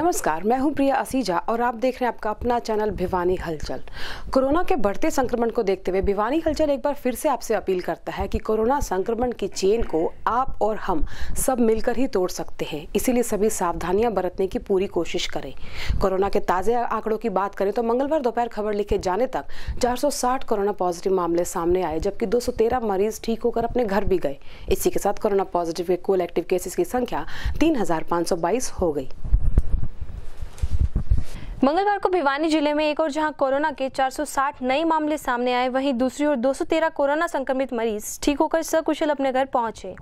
नमस्कार, मैं हूं प्रिया असीजा और आप देख रहे हैं आपका अपना चैनल भिवानी हलचल। कोरोना के बढ़ते संक्रमण को देखते हुए भिवानी हलचल एक बार फिर से आपसे अपील करता है कि कोरोना संक्रमण की चेन को आप और हम सब मिलकर ही तोड़ सकते हैं। इसीलिए सभी सावधानियां बरतने की पूरी कोशिश करें। कोरोना के ताजे आंकड़ों की बात करें तो मंगलवार दोपहर खबर लिखे जाने तक 460 कोरोना पॉजिटिव मामले सामने आए, जबकि 213 मरीज ठीक होकर अपने घर भी गए। इसी के साथ कोरोना पॉजिटिव के कुल एक्टिव केसेस की संख्या 3522 हो गई। मंगलवार को भिवानी जिले में एक और जहां कोरोना के 460 नए मामले सामने आए, वहीं दूसरी ओर 213 कोरोना संक्रमित मरीज ठीक होकर सकुशल अपने घर पहुंचे।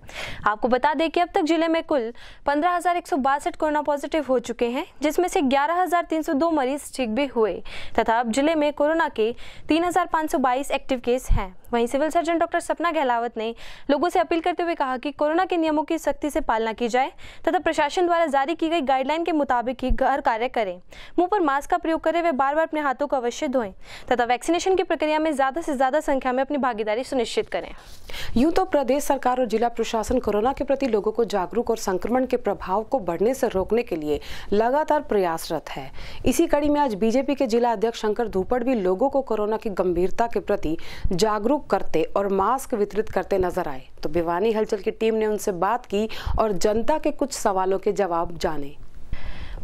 आपको बता दें कि अब तक जिले में कुल 15,162 कोरोना पॉजिटिव हो चुके हैं, जिसमें से 11,302 मरीज ठीक भी हुए तथा अब जिले में कोरोना के 3,522 एक्टिव केस हैं। वहीं सिविल सर्जन डॉक्टर सपना गहलावत ने लोगों से अपील करते हुए कहा कि कोरोना के नियमों की सख्ती से पालना की जाए तथा प्रशासन द्वारा जारी की गई गाइडलाइन के मुताबिक ही घर कार्य करें, मुंह पर मास्क का प्रयोग करें, वे बार बार अपने हाथों को अवश्य धोएं तथा वैक्सीनेशन की प्रक्रिया में ज्यादा से ज्यादा संख्या में अपनी भागीदारी सुनिश्चित करें। यूं तो प्रदेश सरकार और जिला प्रशासन कोरोना के प्रति लोगों को जागरूक और संक्रमण के प्रभाव को बढ़ने से रोकने के लिए लगातार प्रयासरत है। इसी कड़ी में आज बीजेपी के जिला अध्यक्ष शंकर धूपड़ भी लोगों को कोरोना की गंभीरता के प्रति जागरूक करते और मास्क वितरित करते नजर आए। तो भिवानी हलचल की टीम ने उनसे बात की और जनता के कुछ सवालों के जवाब जाने।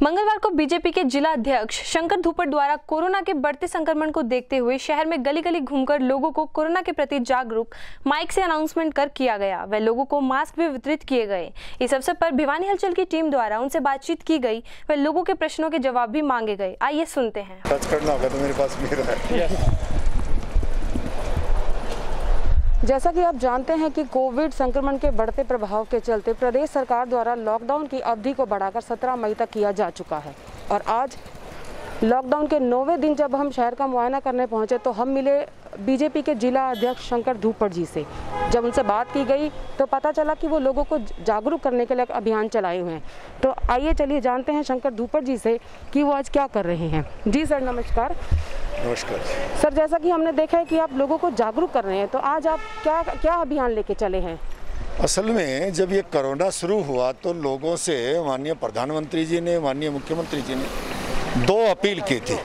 मंगलवार को बीजेपी के जिला अध्यक्ष शंकर धूपड़ द्वारा कोरोना के बढ़ते संक्रमण को देखते हुए शहर में गली गली घूमकर लोगों को कोरोना के प्रति जागरूक माइक से अनाउंसमेंट कर किया गया। वह लोगों को मास्क भी वितरित किए गए। इस अवसर पर भिवानी हलचल की टीम द्वारा उनसे बातचीत की गई, वह लोगों के प्रश्नों के जवाब भी मांगे गए। आइए सुनते हैं। टच करना होगा तो मेरे पास मेरा है। जैसा कि आप जानते हैं कि कोविड संक्रमण के बढ़ते प्रभाव के चलते प्रदेश सरकार द्वारा लॉकडाउन की अवधि को बढ़ाकर 17 मई तक किया जा चुका है और आज लॉकडाउन के 9वें दिन जब हम शहर का मुआयना करने पहुंचे तो हम मिले बीजेपी के जिला अध्यक्ष शंकर धूपड़ जी से। जब उनसे बात की गई तो पता चला कि वो लोगों को जागरूक करने के लिए अभियान चलाए हुए हैं। तो आइए चलिए जानते हैं शंकर धूपड़ जी से कि वो आज क्या कर रहे हैं। जी सर, नमस्कार। नमस्कार सर, जैसा कि हमने देखा है कि आप लोगों को जागरूक कर रहे हैं, तो आज आप क्या अभियान लेके चले हैं? असल में जब ये कोरोना शुरू हुआ तो लोगों से माननीय प्रधानमंत्री जी ने, माननीय मुख्यमंत्री जी ने 2 अपील की थी,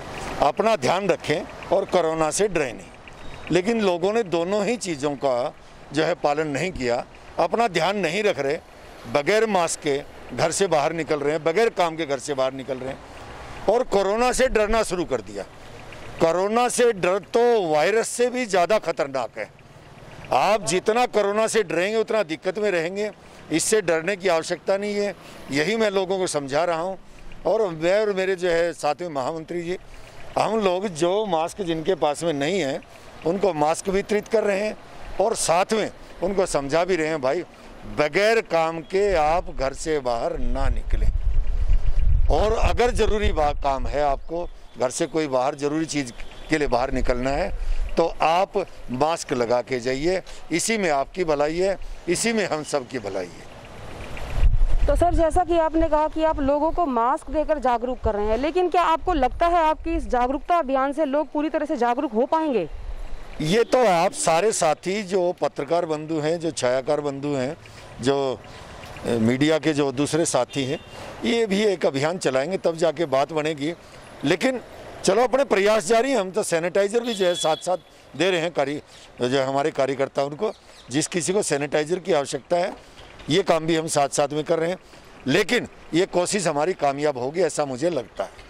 अपना ध्यान रखें और कोरोना से डरें नहीं। लेकिन लोगों ने दोनों ही चीज़ों का जो है पालन नहीं किया, अपना ध्यान नहीं रख रहे, बगैर मास्क के घर से बाहर निकल रहे हैं, बगैर काम के घर से बाहर निकल रहे हैं और कोरोना से डरना शुरू कर दिया। कोरोना से डर तो वायरस से भी ज़्यादा खतरनाक है। आप जितना कोरोना से डरेंगे उतना दिक्कत में रहेंगे, इससे डरने की आवश्यकता नहीं है। यही मैं लोगों को समझा रहा हूँ और मैं और मेरे जो है साथ में महामंत्री जी, हम लोग जो मास्क जिनके पास में नहीं है उनको मास्क वितरित कर रहे हैं और साथ में उनको समझा भी रहे हैं, भाई बगैर काम के आप घर से बाहर ना निकलें और अगर ज़रूरी काम है, आपको घर से कोई बाहर ज़रूरी चीज़ के लिए बाहर निकलना है तो आप मास्क लगा के जाइए। इसी में आपकी भलाई है, इसी में हम सब की भलाई है। तो सर, जैसा कि आपने कहा कि आप लोगों को मास्क देकर जागरूक कर रहे हैं, लेकिन क्या आपको लगता है आपकी इस जागरूकता अभियान से लोग पूरी तरह से जागरूक हो पाएंगे? ये तो आप सारे साथी जो पत्रकार बंधु हैं, जो छायाकार बंधु हैं, जो मीडिया के जो दूसरे साथी हैं, ये भी एक अभियान चलाएंगे तब जाके बात बनेगी। लेकिन चलो अपने प्रयास जारी हैं। हम तो सैनिटाइज़र भी जो है साथ साथ दे रहे हैं जो हमारे कार्यकर्ता, उनको जिस किसी को सैनिटाइज़र की आवश्यकता है ये काम भी हम साथ साथ में कर रहे हैं। लेकिन ये कोशिश हमारी कामयाब होगी ऐसा मुझे लगता है।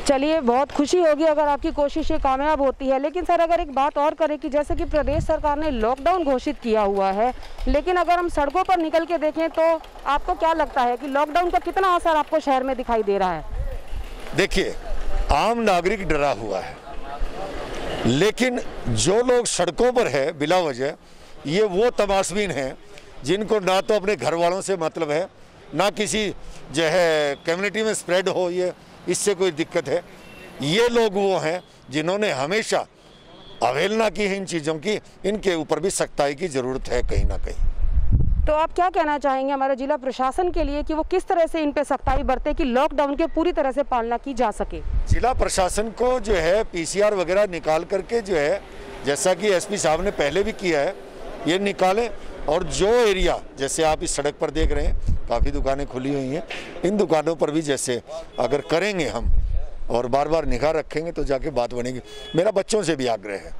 चलिए, बहुत खुशी होगी अगर आपकी कोशिश ये कामयाब होती है। लेकिन सर, अगर एक बात और करें कि जैसे कि प्रदेश सरकार ने लॉकडाउन घोषित किया हुआ है, लेकिन अगर हम सड़कों पर निकल के देखें तो आपको क्या लगता है कि लॉकडाउन का कितना असर आपको शहर में दिखाई दे रहा है? देखिए, आम नागरिक डरा हुआ है, लेकिन जो लोग सड़कों पर है बिला वजह, ये वो तमाशबीन हैं जिनको ना तो अपने घर वालों से मतलब है, ना किसी जो है कम्युनिटी में स्प्रेड हो, ये इससे कोई दिक्कत है। ये लोग वो हैं जिन्होंने हमेशा अवहेलना की है इन चीज़ों की। इनके ऊपर भी सख्ताई की ज़रूरत है कहीं ना कहीं। तो आप क्या कहना चाहेंगे हमारे जिला प्रशासन के लिए कि वो किस तरह से इन पे सख्ताई बरते कि लॉकडाउन के पूरी तरह से पालना की जा सके? जिला प्रशासन को जो है PCR वगैरह निकाल करके जो है, जैसा कि SP साहब ने पहले भी किया है, ये निकालें और जो एरिया जैसे आप इस सड़क पर देख रहे हैं काफ़ी दुकानें खुली हुई हैं। इन दुकानों पर भी जैसे अगर करेंगे हम और बार बार निगाह रखेंगे तो जाके बात बनेगी। मेरा बच्चों से भी आग्रह है,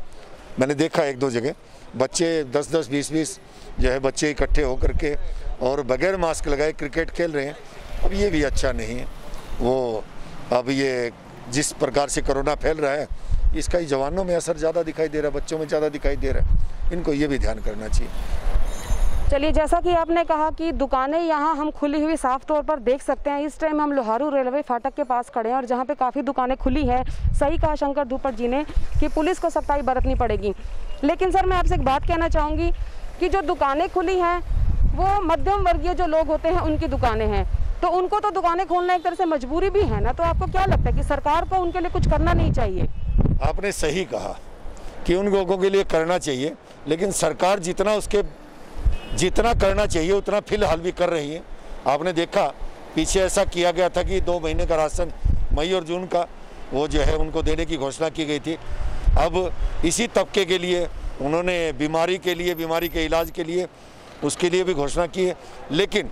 मैंने देखा 1-2 जगह बच्चे 10-10, 20-20 जो है बच्चे इकट्ठे होकर के और बगैर मास्क लगाए क्रिकेट खेल रहे हैं। अब ये भी अच्छा नहीं है। वो अब ये जिस प्रकार से कोरोना फैल रहा है इसका ही जवानों में असर ज़्यादा दिखाई दे रहा है, बच्चों में ज़्यादा दिखाई दे रहा है। इनको ये भी ध्यान करना चाहिए। चलिए, जैसा कि आपने कहा कि दुकानें यहाँ हम खुली हुई साफ तौर पर देख सकते हैं। इस टाइम हम लोहारू रेलवे फाटक के पास खड़े हैं और जहाँ पे काफ़ी दुकानें खुली हैं। सही कहा शंकर धूपट जी ने कि पुलिस को सख्ताई बरतनी पड़ेगी। लेकिन सर, मैं आपसे एक बात कहना चाहूँगी कि जो दुकानें खुली हैं वो मध्यम वर्गीय जो लोग होते हैं उनकी दुकानें हैं, तो उनको तो दुकानें खोलना एक तरह से मजबूरी भी है ना। तो आपको क्या लगता है कि सरकार को उनके लिए कुछ करना नहीं चाहिए? आपने सही कहा कि उन लोगों के लिए करना चाहिए, लेकिन सरकार जितना करना चाहिए उतना फिलहाल भी कर रही है। आपने देखा पीछे ऐसा किया गया था कि 2 महीने का राशन मई और जून का वो जो है उनको देने की घोषणा की गई थी। अब इसी तबके के लिए उन्होंने बीमारी के इलाज के लिए उसके लिए भी घोषणा की है। लेकिन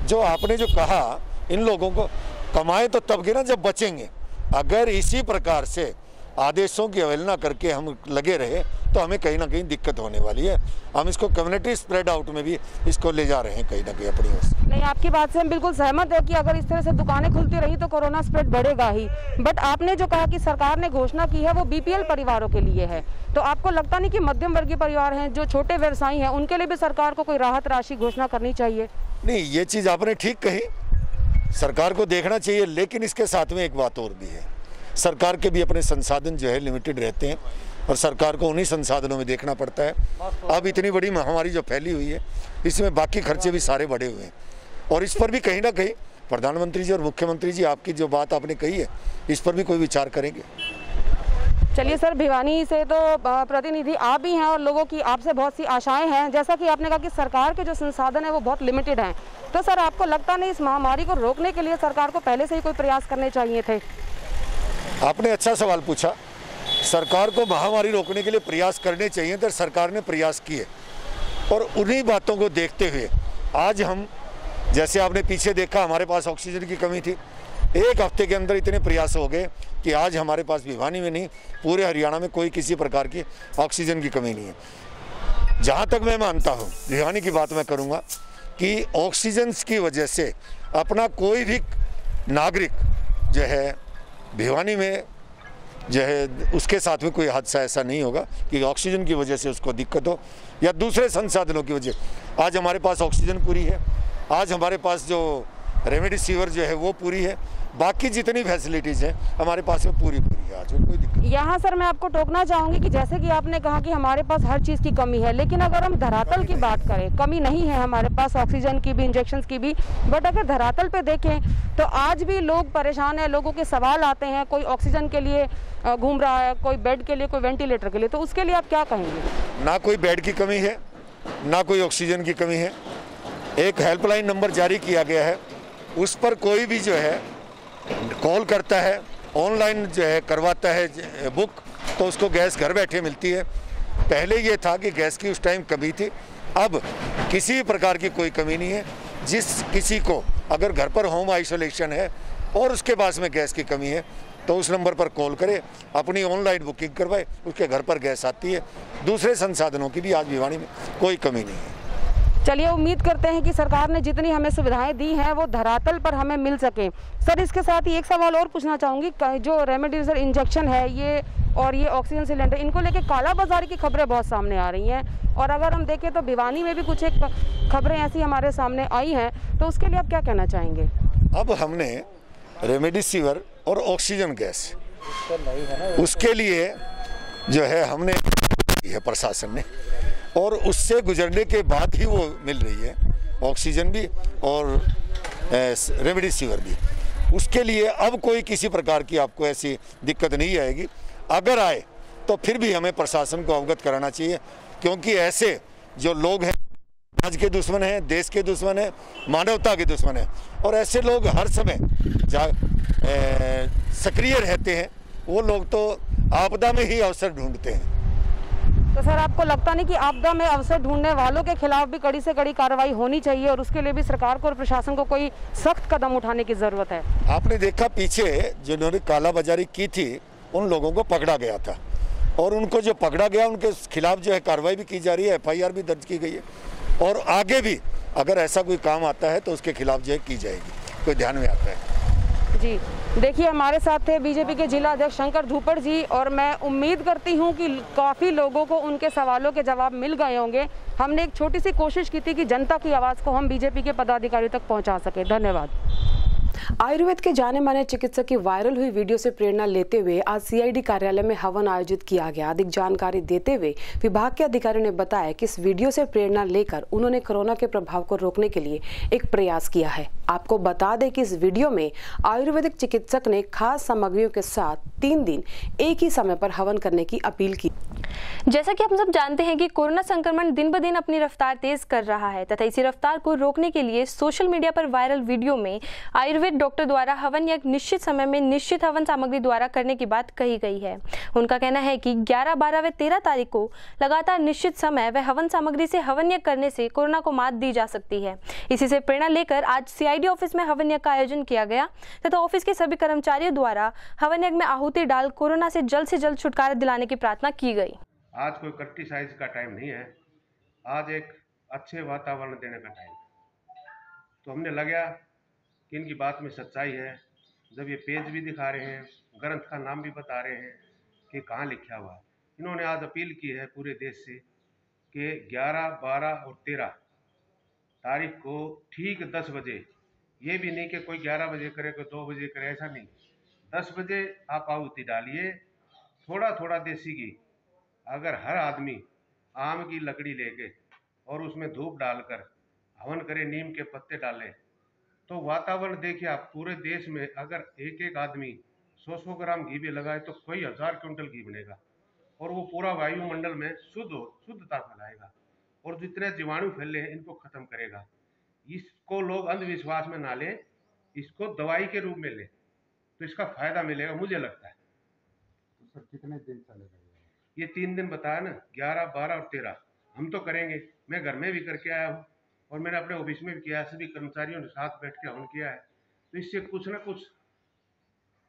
जो आपने जो कहा, इन लोगों को कमाए तो तब के ना जब बचेंगे। अगर इसी प्रकार से आदेशों की अवहेलना करके हम लगे रहे तो हमें कहीं ना कहीं दिक्कत होने वाली है। हम इसको कम्युनिटी स्प्रेड आउट में भी इसको ले जा रहे हैं कहीं ना कहीं अपनी ओर से। नहीं, आपकी बात से हम बिल्कुल सहमत है कि अगर इस तरह से दुकानें खुलती रही तो कोरोना स्प्रेड बढ़ेगा ही। बट आपने जो कहा कि सरकार ने घोषणा की है वो बीपीएल परिवारों के लिए है, तो आपको लगता नहीं कि मध्यम वर्गीय परिवार हैं, जो छोटे व्यवसायी हैं, उनके लिए भी सरकार को कोई राहत राशि घोषणा करनी चाहिए? नहीं, ये चीज़ आपने ठीक कही, सरकार को देखना चाहिए। लेकिन इसके साथ में एक बात और भी है, सरकार के भी अपने संसाधन जो है लिमिटेड रहते हैं और सरकार को उन्हीं संसाधनों में देखना पड़ता है। अब इतनी बड़ी महामारी जो फैली हुई है इसमें बाकी खर्चे भी सारे बढ़े हुए हैं और इस पर भी कहीं ना कहीं प्रधानमंत्री जी और मुख्यमंत्री जी आपकी जो बात आपने कही है इस पर भी कोई विचार करेंगे। चलिए सर, भिवानी से तो प्रतिनिधि आप भी हैं और लोगों की आपसे बहुत सी आशाएं हैं। जैसा कि आपने कहा कि सरकार के जो संसाधन है वो बहुत लिमिटेड हैं, तो सर आपको लगता नहीं इस महामारी को रोकने के लिए सरकार को पहले से ही कोई प्रयास करने चाहिए थे? आपने अच्छा सवाल पूछा। सरकार को महामारी रोकने के लिए प्रयास करने चाहिए तो सरकार ने प्रयास किए और उन्हीं बातों को देखते हुए आज हम, जैसे आपने पीछे देखा, हमारे पास ऑक्सीजन की कमी थी। 1 हफ्ते के अंदर इतने प्रयास हो गए कि आज हमारे पास भिवानी में नहीं पूरे हरियाणा में कोई किसी प्रकार की ऑक्सीजन की कमी नहीं है। जहाँ तक मैं मानता हूँ, भिवानी की बात मैं करूँगा कि ऑक्सीजन की वजह से अपना कोई भी नागरिक जो है भिवानी में जो है उसके साथ में कोई हादसा ऐसा नहीं होगा कि ऑक्सीजन की वजह से उसको दिक्कत हो या दूसरे संसाधनों की वजह। आज हमारे पास ऑक्सीजन पूरी है, आज हमारे पास जो रेमडेसिविर जो है वो पूरी है, बाकी जितनी फैसिलिटीज़ हैं हमारे पास में पूरी है आज, कोई दिक्कत। यहाँ सर मैं आपको टोकना चाहूँगी कि जैसे कि आपने कहा कि हमारे पास हर चीज़ की कमी है, लेकिन अगर हम धरातल की बात करें, कमी नहीं है हमारे पास ऑक्सीजन की भी, इंजेक्शन की भी, बट अगर धरातल पे देखें तो आज भी लोग परेशान हैं। लोगों के सवाल आते हैं, कोई ऑक्सीजन के लिए घूम रहा है, कोई बेड के लिए, कोई वेंटिलेटर के लिए, तो उसके लिए आप क्या कहेंगे? ना कोई बेड की कमी है, ना कोई ऑक्सीजन की कमी है। एक हेल्पलाइन नंबर जारी किया गया है, उस पर कोई भी जो है कॉल करता है, ऑनलाइन जो है करवाता है बुक, तो उसको गैस घर बैठे मिलती है। पहले ये था कि गैस की उस टाइम कमी थी, अब किसी प्रकार की कोई कमी नहीं है। जिस किसी को अगर घर पर होम आइसोलेशन है और उसके पास में गैस की कमी है तो उस नंबर पर कॉल करे, अपनी ऑनलाइन बुकिंग करवाए, उसके घर पर गैस आती है। दूसरे संसाधनों की भी आज भिवानी में कोई कमी नहीं है। चलिए, उम्मीद करते हैं कि सरकार ने जितनी हमें सुविधाएं दी हैं वो धरातल पर हमें मिल सके। सर, इसके साथ ही एक सवाल और पूछना चाहूँगी, जो रेमडेसिविर इंजेक्शन है ये और ये ऑक्सीजन सिलेंडर, इनको लेके कालाबाजारी की खबरें बहुत सामने आ रही हैं और अगर हम देखें तो भिवानी में भी कुछ एक खबरें ऐसी हमारे सामने आई हैं, तो उसके लिए आप क्या कहना चाहेंगे? अब हमने रेमडेसिविर और ऑक्सीजन गैस उसके लिए जो है हमने है प्रशासन ने, और उससे गुजरने के बाद ही वो मिल रही है ऑक्सीजन भी और रेमडेसिविर भी। उसके लिए अब कोई किसी प्रकार की आपको ऐसी दिक्कत नहीं आएगी। अगर आए तो फिर भी हमें प्रशासन को अवगत कराना चाहिए, क्योंकि ऐसे जो लोग हैं समाज के दुश्मन हैं, देश के दुश्मन हैं, मानवता के दुश्मन हैं, और ऐसे लोग हर समय सक्रिय रहते हैं। वो लोग तो आपदा में ही अवसर ढूंढते हैं। तो सर आपको लगता नहीं कि आपदा में अवसर ढूंढने वालों के खिलाफ भी कड़ी से कड़ी कार्रवाई होनी चाहिए और उसके लिए भी सरकार को और प्रशासन को कोई सख्त कदम उठाने की जरूरत है? आपने देखा पीछे जिन्होंने कालाबाजारी की थी उन लोगों को पकड़ा गया था और उनको जो पकड़ा गया उनके खिलाफ जो है कार्रवाई भी की जा रही है, FIR भी दर्ज की गई है और आगे भी अगर ऐसा कोई काम आता है तो उसके खिलाफ जो है की जाएगी, कोई ध्यान में आता है। जी देखिए, हमारे साथ थे बीजेपी के जिला अध्यक्ष शंकर धूपड़ जी और मैं उम्मीद करती हूं कि काफ़ी लोगों को उनके सवालों के जवाब मिल गए होंगे। हमने एक छोटी सी कोशिश की थी कि जनता की आवाज़ को हम बीजेपी के पदाधिकारियों तक पहुंचा सके। धन्यवाद। आयुर्वेद के जाने माने चिकित्सक की वायरल हुई वीडियो से प्रेरणा लेते हुए आज CID कार्यालय में हवन आयोजित किया गया। अधिक जानकारी देते हुए विभाग के अधिकारियों ने बताया कि इस वीडियो से प्रेरणा लेकर उन्होंने कोरोना के प्रभाव को रोकने के लिए एक प्रयास किया है। आपको बता दें कि इस वीडियो में आयुर्वेदिक चिकित्सक ने खास सामग्रियों के साथ 3 दिन एक ही समय पर हवन करने की अपील की। जैसा कि हम सब जानते हैं कि कोरोना संक्रमण दिन ब दिन अपनी रफ्तार तेज कर रहा है तथा इसी रफ्तार को रोकने के लिए सोशल मीडिया पर वायरल वीडियो में आयुर्वेद डॉक्टर द्वारा हवन या निश्चित समय में निश्चित हवन सामग्री द्वारा करने की बात कही गई है। उनका कहना है कि 11, 12 व 13 तारीख को लगातार निश्चित समय व हवन सामग्री से हवन यज्ञ करने से कोरोना को मात दी जा सकती है। इसी से प्रेरणा लेकर आज CID ऑफिस में हवन यज्ञ का आयोजन किया गया तथा ऑफिस के सभी कर्मचारियों द्वारा हवन यज्ञ में आहुति डाल कोरोना से जल्द छुटकारा दिलाने की प्रार्थना की गई। आज कोई क्रिटिसाइज का टाइम नहीं है, आज एक अच्छे वातावरण देने का टाइम। तो हमने लगा कि इनकी बात में सच्चाई है। जब ये पेज भी दिखा रहे हैं, ग्रंथ का नाम भी बता रहे हैं कि कहाँ लिखा हुआ है। इन्होंने आज अपील की है पूरे देश से कि 11, 12 और 13 तारीख को ठीक 10 बजे, ये भी नहीं कि कोई 11 बजे करे कोई 2 बजे करे, ऐसा नहीं, 10 बजे आप आहुति डालिए। थोड़ा थोड़ा देसी घी अगर हर आदमी आम की लकड़ी लेके और उसमें धूप डालकर हवन करे, नीम के पत्ते डालें, तो वातावरण देखिए आप पूरे देश में अगर एक एक आदमी 100-100 ग्राम घी भी लगाए तो कई 1000 क्विंटल घी बनेगा और वो पूरा वायुमंडल में शुद्धता फैलाएगा और जितने जीवाणु फैले हैं इनको खत्म करेगा। इसको लोग अंधविश्वास में ना लें, इसको दवाई के रूप में लें तो इसका फायदा मिलेगा, मुझे लगता है। तो सर कितने दिन चलेगा ये? 3 दिन बताया ना, 11, 12 और 13 हम तो करेंगे। मैं घर में भी करके आया हूँ और मैंने अपने ऑफिस में भी किया है, सभी कर्मचारियों ने साथ बैठ के हवन किया है। तो इससे कुछ ना कुछ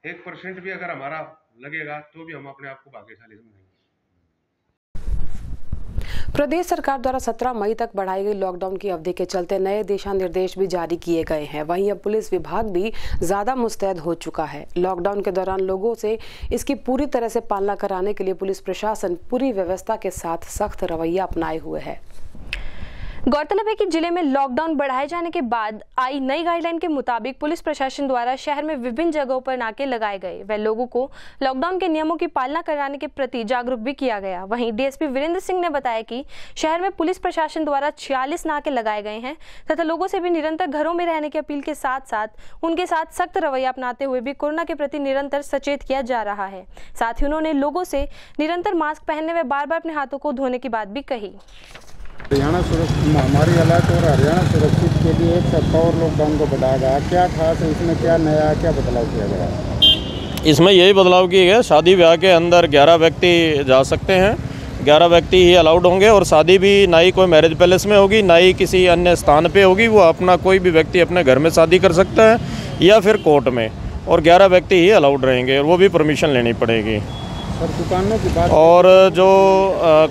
1% भी अगर हमारा लगेगा तो भी हम अपने आप को भाग्यशाली समझेंगे। प्रदेश सरकार द्वारा 17 मई तक बढ़ाई गई लॉकडाउन की अवधि के चलते नए दिशा निर्देश भी जारी किए गए हैं। वहीं अब पुलिस विभाग भी ज्यादा मुस्तैद हो चुका है। लॉकडाउन के दौरान लोगों से इसकी पूरी तरह से पालना कराने के लिए पुलिस प्रशासन पूरी व्यवस्था के साथ सख्त रवैया अपनाए हुए है। गौरतलब है कि जिले में लॉकडाउन बढ़ाए जाने के बाद आई नई गाइडलाइन के मुताबिक पुलिस प्रशासन द्वारा शहर में विभिन्न जगहों पर नाके लगाए गए व लोगों को लॉकडाउन के नियमों की पालना कराने के प्रति जागरूक भी किया गया। वहीं DSP वीरेंद्र सिंह ने बताया कि शहर में पुलिस प्रशासन द्वारा 46 नाके लगाए गए हैं तथा लोगों से भी निरंतर घरों में रहने की अपील के साथ साथ उनके साथ सख्त रवैया अपनाते हुए भी कोरोना के प्रति निरंतर सचेत किया जा रहा है। साथ ही उन्होंने लोगों से निरंतर मास्क पहनने व बार बार अपने हाथों को धोने की बात भी कही। हरियाणा सुरक्षित महामारी अलर्ट और हरियाणा सुरक्षित के लिए 1 सप्ताह और लॉकडाउन को बढ़ाया गया। क्या खास है इसमें, क्या नया, क्या बदलाव किया गया? इसमें यही बदलाव किए गए, शादी ब्याह के अंदर 11 व्यक्ति जा सकते हैं, 11 व्यक्ति ही अलाउड होंगे और शादी भी ना ही कोई मैरिज पैलेस में होगी ना ही किसी अन्य स्थान पे होगी। वो अपना कोई भी व्यक्ति अपने घर में शादी कर सकता है या फिर कोर्ट में, और 11 व्यक्ति ही अलाउड रहेंगे और वो भी परमिशन लेनी पड़ेगी। सर दुकानों की बात, और जो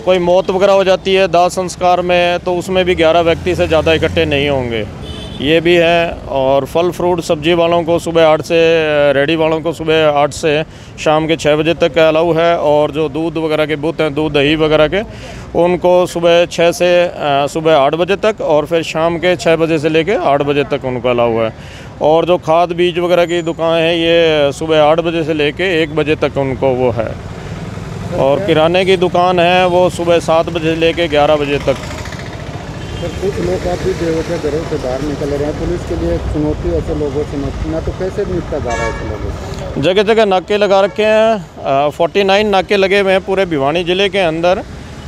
कोई मौत वगैरह हो जाती है दाह संस्कार में तो उसमें भी 11 व्यक्ति से ज़्यादा इकट्ठे नहीं होंगे, ये भी है। और फल फ्रूट सब्जी वालों को सुबह 8 से, रेडी वालों को सुबह 8 से शाम के 6 बजे तक का अलाउ है। और जो दूध वगैरह के बूथ हैं, दूध दही वगैरह के, उनको सुबह 6 से सुबह 8 बजे तक और फिर शाम के 6 बजे से लेके 8 बजे तक उनको अलाउ है। और जो खाद बीज वगैरह की दुकान है ये सुबह 8 बजे से लेके 1 बजे तक उनको वो है। और किराने की दुकान है वो सुबह 7 बजे से लेके 11 बजे तक। सर कुछ लोग काफ़ी देर से घरों से बाहर निकल रहे हैं, पुलिस के लिए एक चुनौती ऐसे लोगों से ना, तो कैसे निपटा जा रहा है ऐसे लोगों से? जगह जगह नाके लगा रखे हैं, 49 नाके लगे हुए हैं पूरे भिवानी ज़िले के अंदर,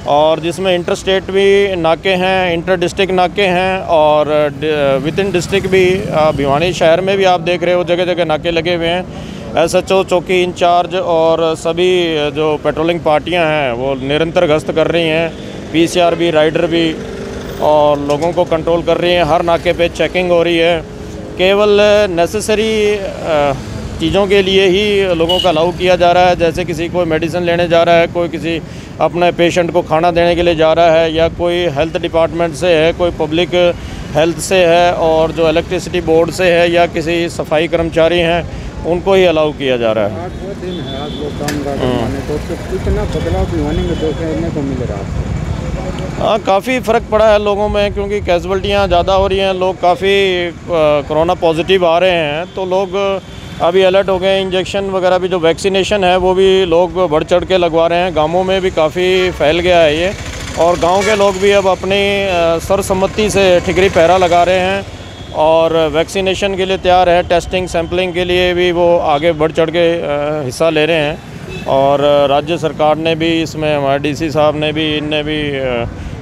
और जिसमें इंटर स्टेट भी नाके हैं, इंटर डिस्ट्रिक्ट नाके हैं और विद इन डिस्ट्रिक्ट भी भिवानी शहर में भी आप देख रहे हो जगह जगह नाके लगे हुए हैं। SHO चौकी इंचार्ज और सभी जो पेट्रोलिंग पार्टियां हैं वो निरंतर गश्त कर रही हैं। PCR भी, राइडर भी, और लोगों को कंट्रोल कर रही हैं। हर नाके पे चेकिंग हो रही है। केवल नेसेसरी चीज़ों के लिए ही लोगों का अलाउ किया जा रहा है, जैसे किसी कोई मेडिसिन लेने जा रहा है, कोई किसी अपने पेशेंट को खाना देने के लिए जा रहा है, या कोई हेल्थ डिपार्टमेंट से है, कोई पब्लिक हेल्थ से है, और जो इलेक्ट्रिसिटी बोर्ड से है, या किसी सफाई कर्मचारी हैं, उनको ही अलाउ किया जा रहा है। आज वो दिन है, आज लोग काम कर रहे हैं, तो कितना बदलाव भिवानी में देखने को मिल रहा है? हाँ, काफ़ी फ़र्क पड़ा है लोगों में, क्योंकि कैजुअल्टियाँ ज़्यादा हो रही हैं, लोग काफ़ी कोरोना पॉजिटिव आ रहे हैं, तो लोग अभी अलर्ट हो गए। इंजेक्शन वगैरह भी, जो वैक्सीनेशन है वो भी लोग बढ़ चढ़ के लगवा रहे हैं। गांवों में भी काफ़ी फैल गया है ये, और गांव के लोग भी अब अपनी सर्वसम्मति से ठिकरी पहरा लगा रहे हैं और वैक्सीनेशन के लिए तैयार है। टेस्टिंग, सैम्पलिंग के लिए भी वो आगे बढ़ चढ़ के हिस्सा ले रहे हैं। और राज्य सरकार ने भी इसमें, हमारे DC साहब ने भी, इनने भी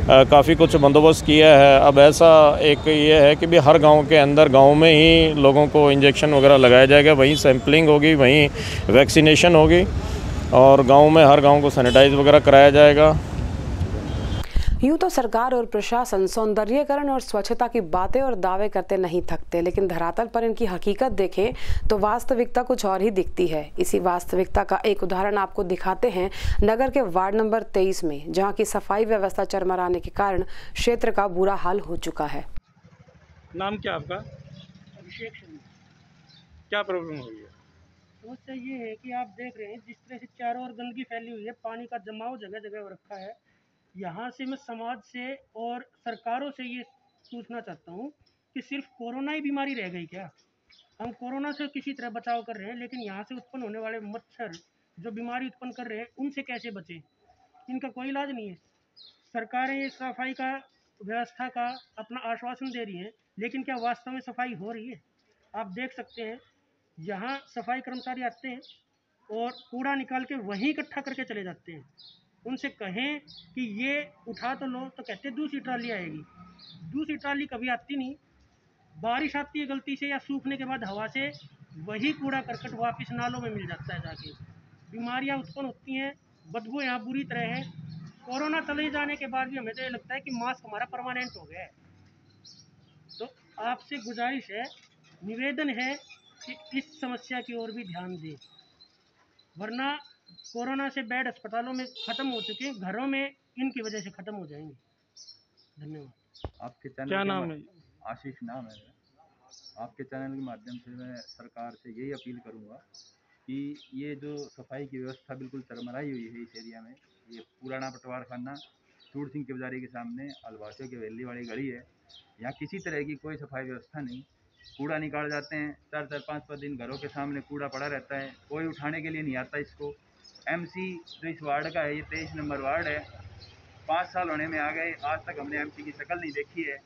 काफ़ी कुछ बंदोबस्त किया है। अब ऐसा एक ये है कि भी हर गांव के अंदर, गांव में ही लोगों को इंजेक्शन वगैरह लगाया जाएगा, वहीं सैम्पलिंग होगी, वहीं वैक्सीनेशन होगी, और गांव में हर गांव को सैनिटाइज वगैरह कराया जाएगा। यूं तो सरकार और प्रशासन सौंदर्यीकरण और स्वच्छता की बातें और दावे करते नहीं थकते, लेकिन धरातल पर इनकी हकीकत देखें तो वास्तविकता कुछ और ही दिखती है। इसी वास्तविकता का एक उदाहरण आपको दिखाते हैं नगर के वार्ड नंबर 23 में, जहां की सफाई व्यवस्था चरमराने के कारण क्षेत्र का बुरा हाल हो चुका है। नाम क्या आपका? अभिषेक शर्मा। क्या प्रॉब्लम हो रही है? समस्या ये है कि आप देख रहे हैं जिस तरह से चारों ओर गंदगी फैली हुई है, पानी का जमाव जगह जगह हो रखा है। यहाँ से मैं समाज से और सरकारों से ये पूछना चाहता हूँ कि सिर्फ कोरोना ही बीमारी रह गई क्या? हम कोरोना से किसी तरह बचाव कर रहे हैं, लेकिन यहाँ से उत्पन्न होने वाले मच्छर जो बीमारी उत्पन्न कर रहे हैं, उनसे कैसे बचें? इनका कोई इलाज नहीं है। सरकारें ये सफाई का व्यवस्था का अपना आश्वासन दे रही हैं, लेकिन क्या वास्तव में सफाई हो रही है? आप देख सकते हैं यहाँ सफाई कर्मचारी आते हैं और कूड़ा निकाल के वहीं इकट्ठा करके चले जाते हैं। उनसे कहें कि ये उठा तो लो, तो कहते दूसरी ट्राली आएगी। दूसरी ट्राली कभी आती नहीं। बारिश आती है गलती से या सूखने के बाद हवा से, वही कूड़ा करकट वापस नालों में मिल जाता है जाके। बीमारियां उत्पन्न होती हैं, बदबू यहाँ बुरी तरह है। कोरोना चले जाने के बाद भी हमें तो ये लगता है कि मास्क हमारा परमानेंट हो गया है। तो आपसे गुजारिश है, निवेदन है कि इस समस्या की ओर भी ध्यान दें, वरना कोरोना से बेड अस्पतालों में ख़त्म हो चुके हैं, घरों में इनकी वजह से ख़त्म हो जाएंगे। धन्यवाद। आपके चैनल क्या नाम है? आशीष नाम है। आपके चैनल के माध्यम से मैं सरकार से यही अपील करूंगा कि ये जो सफाई की व्यवस्था बिल्कुल चरमराई हुई है इस एरिया में, ये पुराना पटवार खाना सूर सिंह के बाजारी के सामने अलवासियों की वैली वाली गली है। यहाँ किसी तरह की कोई सफाई व्यवस्था नहीं। कूड़ा निकाल जाते हैं, 4-4, 5-5 दिन घरों के सामने कूड़ा पड़ा रहता है, कोई उठाने के लिए नहीं आता इसको। MC जो इस वार्ड का है, ये 23 नंबर वार्ड है, 5 साल होने में आ गए, आज तक हमने MC की शक्ल नहीं देखी है।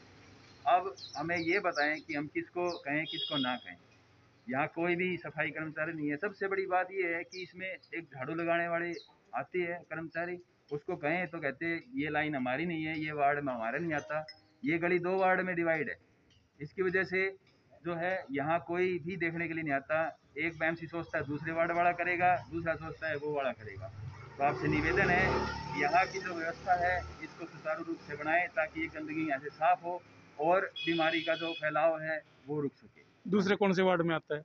अब हमें ये बताएं कि हम किसको कहें, किसको ना कहें। यहाँ कोई भी सफाई कर्मचारी नहीं है। सबसे बड़ी बात ये है कि इसमें एक झाड़ू लगाने वाले आती है कर्मचारी, उसको कहें तो कहते हैं ये लाइन हमारी नहीं है, ये वार्ड में हमारा नहीं आता। ये गली 2 वार्ड में डिवाइड है। इसकी वजह से जो है यहाँ कोई भी देखने के लिए नहीं आता। एक MC सोचता है दूसरे वार्ड वाला करेगा, दूसरा सोचता है वो वाला करेगा। तो आपसे निवेदन है कि यहाँ की जो व्यवस्था है इसको सुचारू रूप से बनाएं, ताकि ये गंदगी यहाँ से साफ हो और बीमारी का जो फैलाव है वो रुक सके। दूसरे कौन से वार्ड में आता है?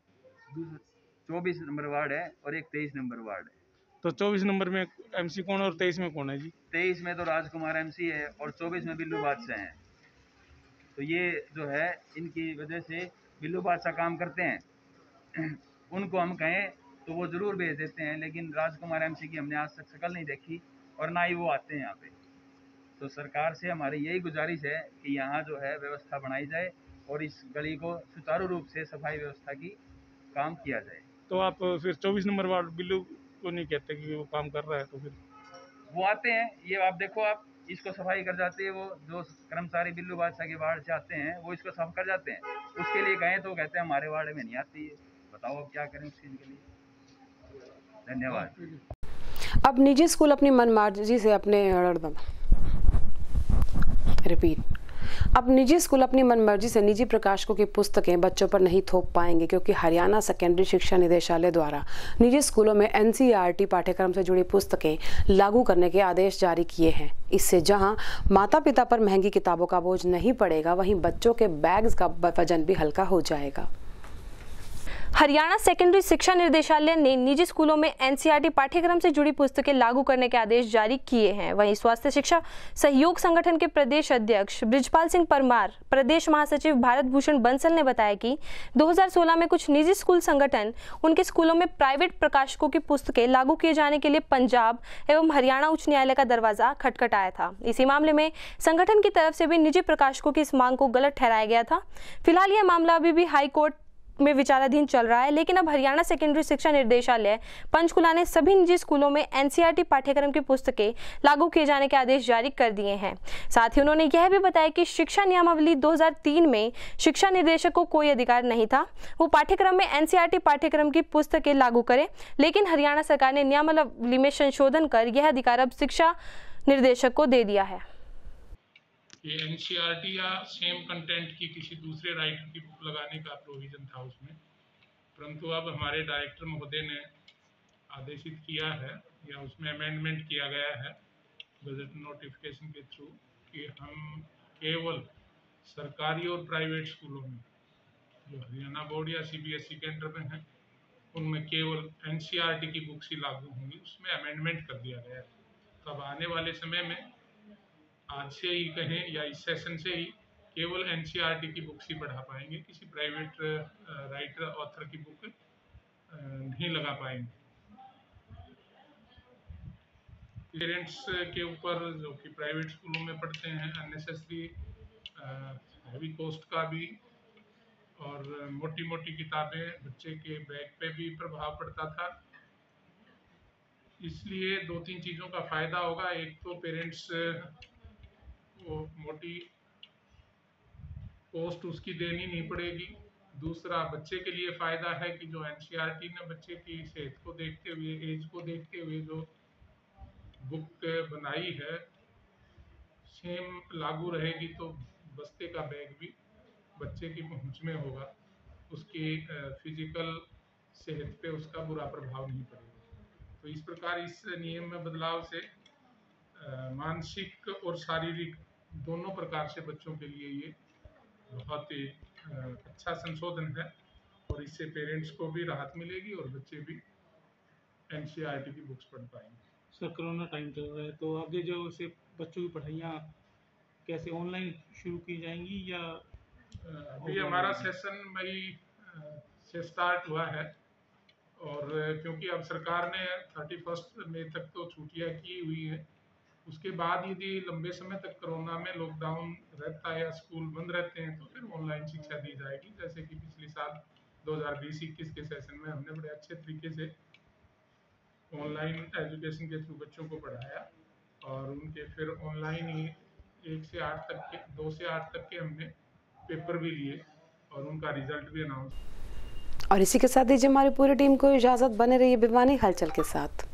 24 नंबर वार्ड है और एक 23 नंबर वार्ड है। तो 24 नंबर में MC कौन और 23 में कौन है जी? 23 में तो राजकुमार MC है और 24 में बिल्लू बादशाह हैं। तो ये जो है इनकी वजह से बिल्लू बादशाह काम करते हैं। उनको हम कहें तो वो ज़रूर भेज देते हैं, लेकिन राजकुमार MC की हमने आज तक शक्ल नहीं देखी और ना ही वो आते हैं यहाँ पे। तो सरकार से हमारी यही गुजारिश है कि यहाँ जो है व्यवस्था बनाई जाए और इस गली को सुचारू रूप से सफाई व्यवस्था की काम किया जाए। तो आप फिर 24 नंबर वार्ड बिल्लू को नहीं कहते कि वो काम कर रहा है? तो फिर वो आते हैं, ये आप देखो, आप इसको सफाई कर जाते हैं। वो जो कर्मचारी बिल्लू बादशाह के वार्ड से आते हैं वो इसको साफ कर जाते हैं। उसके लिए कहें तो कहते हैं हमारे वार्ड में नहीं आती है। बताओ अब क्या करें उस चीज़ के लिए। धन्यवाद। अब निजी स्कूल अपनी मनमर्जी से अपने अब निजी स्कूल अपनी मनमर्जी से निजी प्रकाशकों की पुस्तकें बच्चों पर नहीं थोप पाएंगे, क्योंकि हरियाणा सेकेंडरी शिक्षा निदेशालय द्वारा निजी स्कूलों में NCERT पाठ्यक्रम से जुड़ी पुस्तकें लागू करने के आदेश जारी किए हैं। इससे जहां माता पिता पर महंगी किताबों का बोझ नहीं पड़ेगा, वहीं बच्चों के बैग्स का वजन भी हल्का हो जाएगा। हरियाणा सेकेंडरी शिक्षा निर्देशालय ने निजी स्कूलों में NCERT पाठ्यक्रम से जुड़ी पुस्तकें लागू करने के आदेश जारी किए हैं। वहीं स्वास्थ्य शिक्षा सहयोग संगठन के प्रदेश अध्यक्ष बृजपाल सिंह परमार, प्रदेश महासचिव भारत भूषण बंसल ने बताया कि 2016 में कुछ निजी स्कूल संगठन उनके स्कूलों में प्राइवेट प्रकाशकों की पुस्तकें लागू किए जाने के लिए पंजाब एवं हरियाणा उच्च न्यायालय का दरवाजा खटखटाया था। इसी मामले में संगठन की तरफ से भी निजी प्रकाशकों की इस मांग को गलत ठहराया गया था। फिलहाल यह मामला अभी भी हाई कोर्ट में विचाराधीन चल रहा है, लेकिन अब हरियाणा सेकेंडरी शिक्षा निर्देशालय पंचकुला ने सभी निजी स्कूलों में NCERT पाठ्यक्रम की पुस्तकें लागू किए जाने के आदेश जारी कर दिए हैं। साथ ही उन्होंने यह भी बताया कि शिक्षा नियमावली 2003 में शिक्षा निदेशक को कोई अधिकार नहीं था वो पाठ्यक्रम में NCERT पाठ्यक्रम की पुस्तकें लागू करे, लेकिन हरियाणा सरकार ने नियमावली में संशोधन कर यह अधिकार अब शिक्षा निर्देशक को दे दिया है। ये NCERT या सेम कंटेंट की किसी दूसरे राइटर की बुक लगाने का प्रोविजन था उसमें, परंतु अब हमारे डायरेक्टर महोदय ने आदेशित किया है या उसमें अमेंडमेंट किया गया है गजट नोटिफिकेशन के थ्रू कि हम केवल सरकारी और प्राइवेट स्कूलों में जो हरियाणा बोर्ड या CBSE के अंडर में है उनमें केवल NCERT की बुक्स ही लागू होंगी। उसमें अमेंडमेंट कर दिया गया है। तब आने वाले समय में आज से ही कहें या इस सेशन से ही केवल NCERT की बुक्स ही पढ़ा पाएंगे, किसी प्राइवेट राइटर ऑथर की बुक नहीं लगा पाएंगे। पेरेंट्स के ऊपर जो कि प्राइवेट स्कूलों में पढ़ते हैं अननेसेसरी हैवी कॉस्ट का भी और मोटी मोटी किताबें बच्चे के बैग पे भी प्रभाव पड़ता था। इसलिए 2-3 चीज़ों का फायदा होगा। एक तो पेरेंट्स वो मोटी कॉस्ट उसकी देनी नहीं पड़ेगी। दूसरा, बच्चे के लिए फ़ायदा है कि जो NCERT ने बच्चे की सेहत को देखते हुए, एज को देखते हुए जो बुक बनाई है सेम लागू रहेगी, तो बस्ते का बैग भी बच्चे की पहुंच में होगा, उसकी फिजिकल सेहत पे उसका बुरा प्रभाव नहीं पड़ेगा। तो इस प्रकार इस नियम में बदलाव से मानसिक और शारीरिक दोनों प्रकार से बच्चों के लिए ये बहुत ही अच्छा संशोधन है और इससे पेरेंट्स को भी राहत मिलेगी और बच्चे भी NCERT की बुक्स पढ़ पाएंगे। सर, कोरोना टाइम चल रहा है तो आगे जो से बच्चों की पढ़ाइयाँ कैसे ऑनलाइन शुरू की जाएंगी या अभी हमारा सेशन मई से स्टार्ट हुआ है और क्योंकि अब सरकार ने 31 मई तक तो छुट्टियाँ की हुई है, उसके बाद यदि लंबे समय तक कोरोना में लॉकडाउन रहता है या स्कूल बंद रहते हैं तो फिर ऑनलाइन शिक्षा दी जाएगी। जैसे कि पिछले साल 2020-21 के सेशन में हमने बड़े अच्छे तरीके से ऑनलाइन एजुकेशन के थ्रू बच्चों को पढ़ाया और उनके फिर ऑनलाइन ही 2 से 8 तक के हमने पेपर भी लिए और उनका रिजल्ट भी अनाउंस। और इसी के साथ दीजिए हमारी पूरी टीम को इजाजत। बने रहिए भिवानी हलचल के साथ।